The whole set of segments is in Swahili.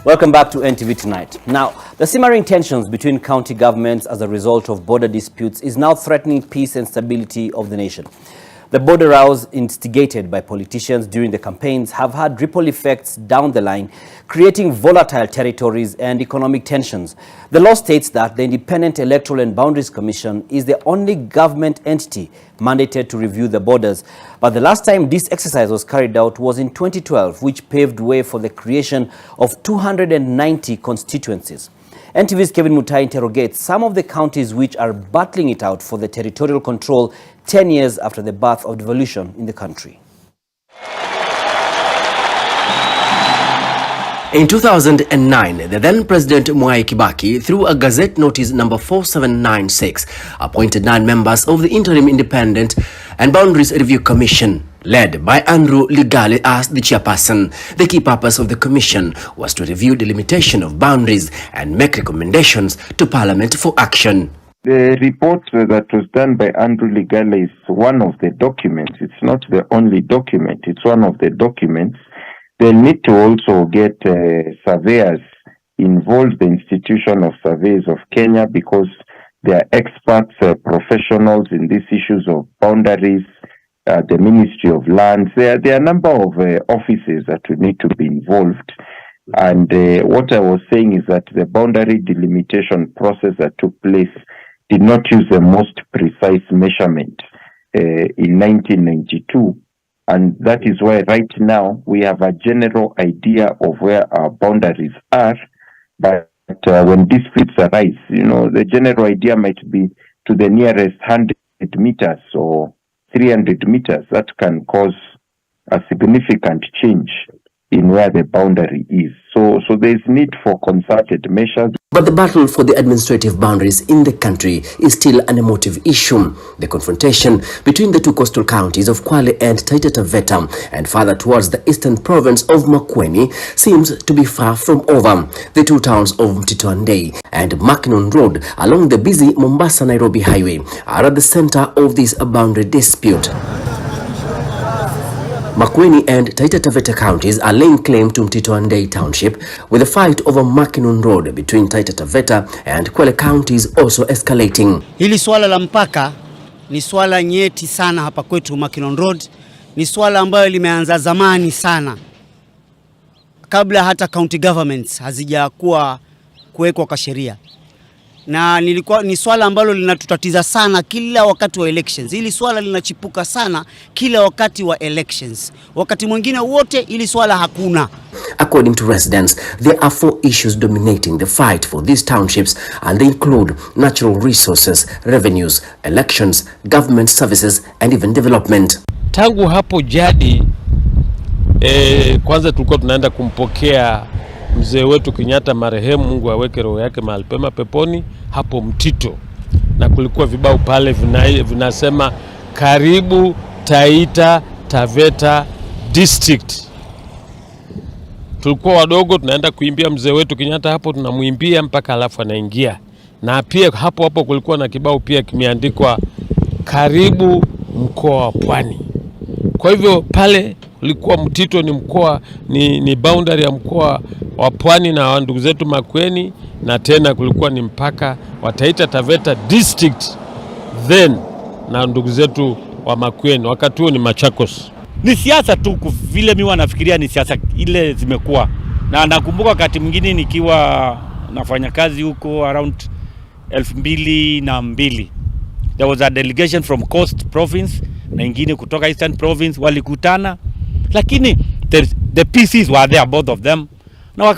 Welcome back to NTV Tonight. Now, the simmering tensions between county governments as a result of border disputes is now threatening peace and stability of the nation. The border rows instigated by politicians during the campaigns have had ripple effects down the line, creating volatile territories and economic tensions. The law states that the Independent Electoral and Boundaries Commission is the only government entity mandated to review the borders. But the last time this exercise was carried out was in 2012, which paved way for the creation of 290 constituencies. NTV's Kevin Mutai interrogates some of the counties which are battling it out for the territorial control 10 years after the birth of devolution in the country. In 2009, the then President Mwai Kibaki, through a Gazette Notice number 4796, appointed 9 members of the Interim Independent and Boundaries Review Commission, led by Andrew Ligale as the chairperson. The key purpose of the commission was to review the limitation of boundaries and make recommendations to Parliament for action. The report that was done by Andrew Ligale is one of the documents. It's not the only document. It's one of the documents. They need to also get surveyors involved, the Institution of Surveyors of Kenya, because they are experts, professionals in these issues of boundaries, the Ministry of Lands. There are a number of offices that will need to be involved. And what I was saying is that the boundary delimitation process that took place did not use the most precise measurement in 1992. And that is why right now we have a general idea of where our boundaries are. But when disputes arise, the general idea might be to the nearest 100 meters or 300 meters. That can cause a significant change in where the boundary is. So there is need for concerted measures. But the battle for the administrative boundaries in the country is still an emotive issue. The confrontation between the two coastal counties of Kwale and Taita Taveta and further towards the eastern province of Makueni seems to be far from over. The two towns of Mtito Andei and Makueni Road along the busy Mombasa-Nairobi highway are at the center of this boundary dispute. Makueni and Taita Taveta counties are laying claim to Mtito Andei Township, with the fight over Makueni Road between Taita Taveta and Kwale counties also escalating. Hili swala la mpaka ni swala nyeti sana hapa kwetu Makueni Road. Ni swala ambayo limeanza zamani sana, kabla hata county governments hazijakuwa kuwekwa kwa sheria. Na ni swala ambalo linatutatiza sana kila wakati wa elections. Hili swala linachipuka sana kila wakati wa elections. Wakati mwingine wote hili swala hakuna. According to residents, there are 4 issues dominating the fight for these townships, and they include natural resources, revenues, elections, government services, and even development. Tangu hapo jadi, kwanza tulikuwa tunaenda kumpokea mzee wetu Kenyatta marehemu, Mungu aweke roho yake mahali pema peponi, hapo Mtito. Na kulikuwa vibao pale vinasema karibu Taita Taveta District. Tulikuwa wadogo tunaenda kuimbia mzee wetu Kenyatta hapo, tunamuimbia mpaka alafu anaingia. Na pia hapo kulikuwa na kibao pia kimeandikwa karibu mkoa wa Pwani. Kwa hivyo pale ulikuwa Mtito ni mkoa ni boundary ya mkoa wa Pwani na ndugu zetu Makueni, na tena kulikuwa ni mpaka wa Taita Taveta District then na ndugu zetu wa Makueni. Wakati huo ni Machakos. Ni siasa tu vile mimi wanafikiria ni siasa ile zimekuwa. Na nakumbuka wakati mwingine nikiwa nafanya kazi huko around 2002. There was a delegation from Coast Province na ingine kutoka Eastern Province, walikutana, lakini the PCs were there, both of them, na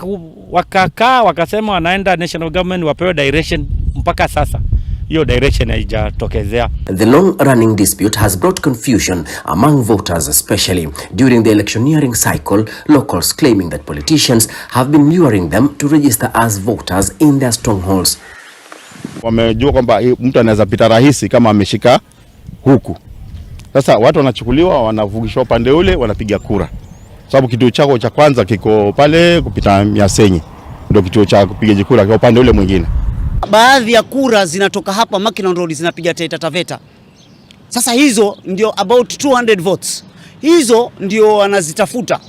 wakakaa wakasema wanaenda national government wapewe direction. Mpaka sasa hiyo direction haijatokezea. The long-running dispute has brought confusion among voters, especially during the electioneering cycle, locals claiming that politicians have been luring them to register as voters in their strongholds. Wamejua kwamba mtu anaweza pita rahisi kama ameshika huku. Sasa watu wanachukuliwa, wanavugishwa pande ule, wanapiga kura. Sababu kituo chako cha kwanza kiko pale kupita Miasenyi, ndio kituo cha kupiga kura kwa pande ule mwingine. Baadhi ya kura zinatoka hapa Makueni Road zinapiga Taita Taveta. Sasa hizo ndio about 200 votes. Hizo ndio wanazitafuta.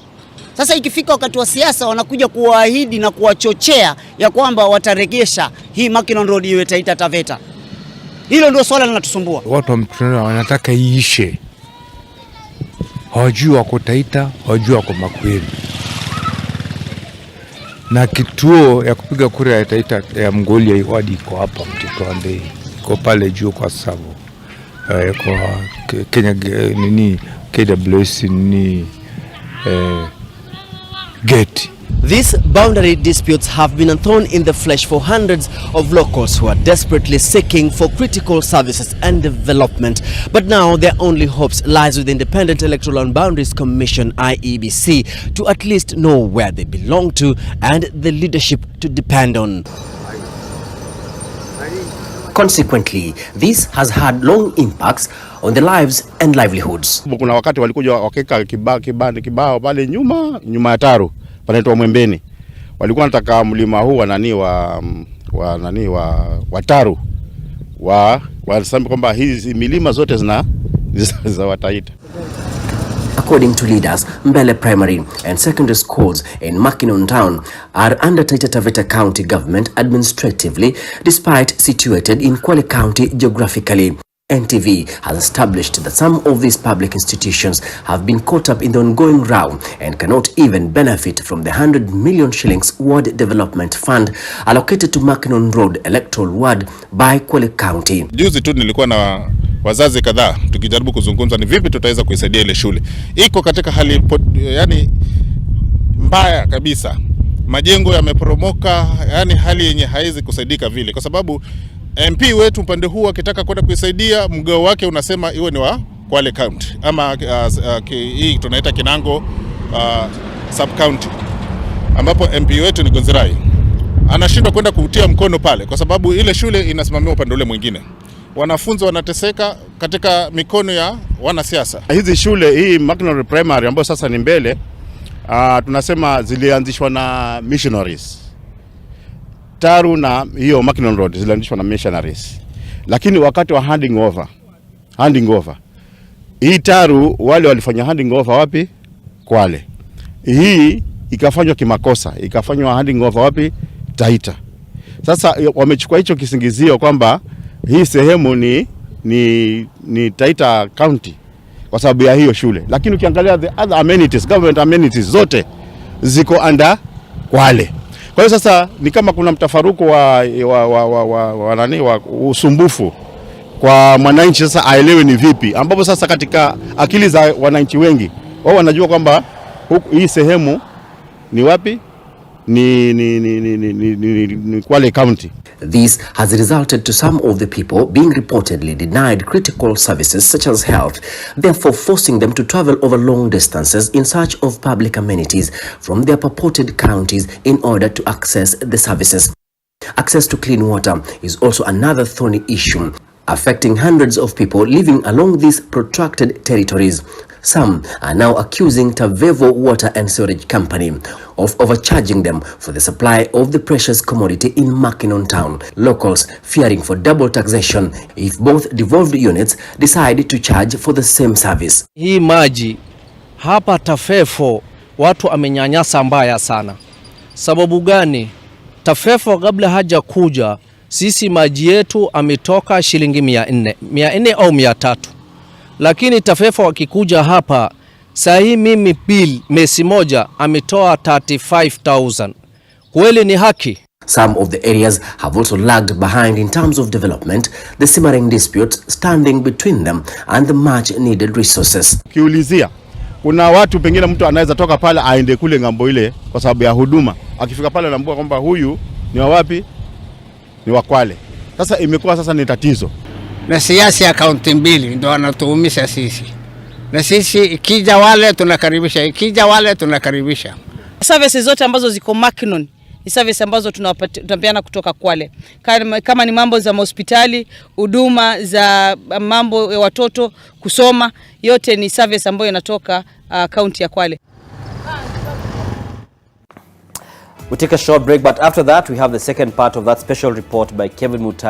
Sasa ikifika wakati wa siasa wanakuja kuwaahidi na kuwachochea ya kwamba wataregesha hii Makueni Road iwe Taita Taveta. Hilo ndio swala linatusumbua. Watu wa Mtito wanataka iishe. Hawajui wako Taita, hawajui wako Makueni. Na kituo ya kupiga kura ya Taita ya Mgolia iwadi iko hapa Mtito Andei. Iko pale juu kwa sababu kwa Kenya KWS gate. These boundary disputes have been thorn in the flesh for hundreds of locals who are desperately seeking for critical services and development. But now their only hopes lies with the Independent Electoral and Boundaries Commission IEBC to at least know where they belong to and the leadership to depend on. Consequently, this has had long impacts on the lives and livelihoods. Kuna wakati walikuja wakeka kibao pale nyuma ya Taru panaitwa Mwembeni. Walikuwa wanataka mlima huu wa Taru wanasema kwamba hizi milima zote za Wataita. According to leaders, Mbele Primary and Secondary Schools in Makueni Town are under Taita Taveta County Government administratively, despite situated in Kwale County geographically. NTV has established that some of these public institutions have been caught up in the ongoing row and cannot even benefit from the 100 million shillings Ward Development Fund allocated to Makueni Road Electoral Ward by Kwale County. Juzi tu nilikuwa na wazazi kadhaa tukijaribu kuzungumza ni vipi tutaweza kuisaidia ile shule. Iko katika hali yani mbaya kabisa. Majengo yameporomoka, yani hali yenye haizi kusaidika vile kwa sababu MP wetu upande huu akitaka kwenda kuisaidia mgao wake unasema iwe ni wa Kwale County ama hii tunaita Kinango sub county ambapo MP wetu ni Gonzirai. Anashindwa kwenda kutia mkono pale kwa sababu ile shule inasimamiwa upande ule mwingine. Wanafunzi wanateseka katika mikono ya wanasiasa. Hizi shule hii Makueni Primary ambayo sasa ni Mbele tunasema zilianzishwa na missionaries. Taru na hiyo Makueni Road zilianzishwa na missionaries. Lakini wakati wa handing over. Hii Taru wale walifanya handing over wapi? Kwale. Hii ikafanywa kimakosa, ikafanywa handing over wapi? Taita. Sasa wamechukua hicho kisingizio kwamba hii sehemu ni Taita County kwa sababu ya hiyo shule. Lakini ukiangalia the other amenities, government amenities zote ziko under Kwale. Kwa hiyo sasa ni kama kuna mtafaruko wa usumbufu kwa mwananchi sasa aelewe ni vipi. Ambapo sasa katika akili za wananchi wengi wao wanajua kwamba hii sehemu ni wapi? Ni Kwale County. This has resulted to some of the people being reportedly denied critical services such as health, therefore forcing them to travel over long distances in search of public amenities from their purported counties in order to access the services. Access to clean water is also another thorny issue, affecting hundreds of people living along these protracted territories. Some are now accusing Taveta Water and Sewerage Company of overcharging them for the supply of the precious commodity in Makueni Town. Locals fearing for double taxation if both devolved units decide to charge for the same service. Hii maji hapa Tafefo watu amenyanyasa mbaya sana. Sababu gani? Tafefo kabla haja kuja sisi maji yetu ametoka shilingi 400 au 300. Lakini Tafefo wakikuja hapa sahi mimi bill mesi moja ametoa 35,000. Kweli ni haki? Some of the areas have also lagged behind in terms of development, the simmering disputes standing between them and the much needed resources. Kiulizia, kuna watu pengine mtu anaweza toka pale aende kule ngambo ile kwa sababu ya huduma. Akifika pale anaambiwa kwamba huyu ni wa wapi? Ni wa Kwale. Sasa imekuwa sasa ni tatizo. Na siasa ya kaunti mbili ndio wanatuumisha sisi. Na sisi ikija wale tunakaribisha, ikija wale tunakaribisha. Services zote ambazo ziko Makueni ni services ambazo tunapeana kutoka Kwale. Kama ni mambo za hospitali, huduma za mambo ya watoto kusoma, yote ni service ambayo inatoka kaunti ya Kwale. We'll take a short break, but after that we have the second part of that special report by Kevin Mutai.